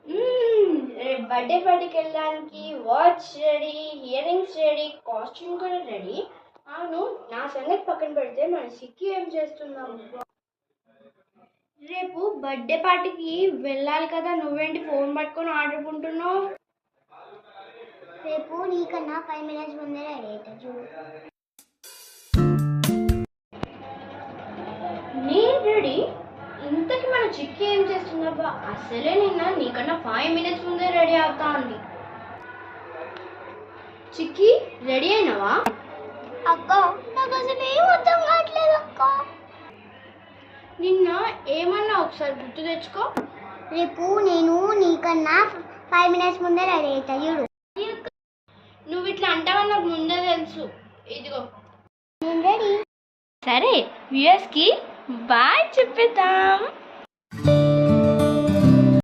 రేపు బర్త్డే పార్టీకి వెళ్ళడానికి watch ready, ear rings ready, costume కూడా రెడీ. అవును, నా సంగతి పక్కన పెడితే మన సిక్కి ఏం చేస్తున్నాం? రేపు బర్త్డే పార్టీకి వెళ్ళాలి కదా, నువ్వేంటి ఫోన్ పట్టుకొని ఆడుకుంటున్నావు? రేపు నీకన్నా 5 minutes ముందే రెడీ అవుతా చూడు. నేను రెడీ. ఇంతకి మన చిక్కి ఏం చేస్తున్నావా? అసలే నిన్న నీకన్నా 5 minutes ముందే రెడీ అవుతా ఉంది. చిక్కి రెడీ అయినావా? అక్క నాకు అసలు ఏం అర్థం కావట్లేదు అక్క. నిన్న ఏమన్నా ఒకసారి గుర్తు తెచ్చుకో. రేపు నేను నీకన్నా 5 minutes ముందే రెడీ అవుతా చూడు. నువ్వు ఇట్లా అంటావని నాకు ముందే తెలుసు. ఇదిగో నేను రెడీ. సరే, వ్యూయర్స్కి బాయ్ చెప్పేద్దాం.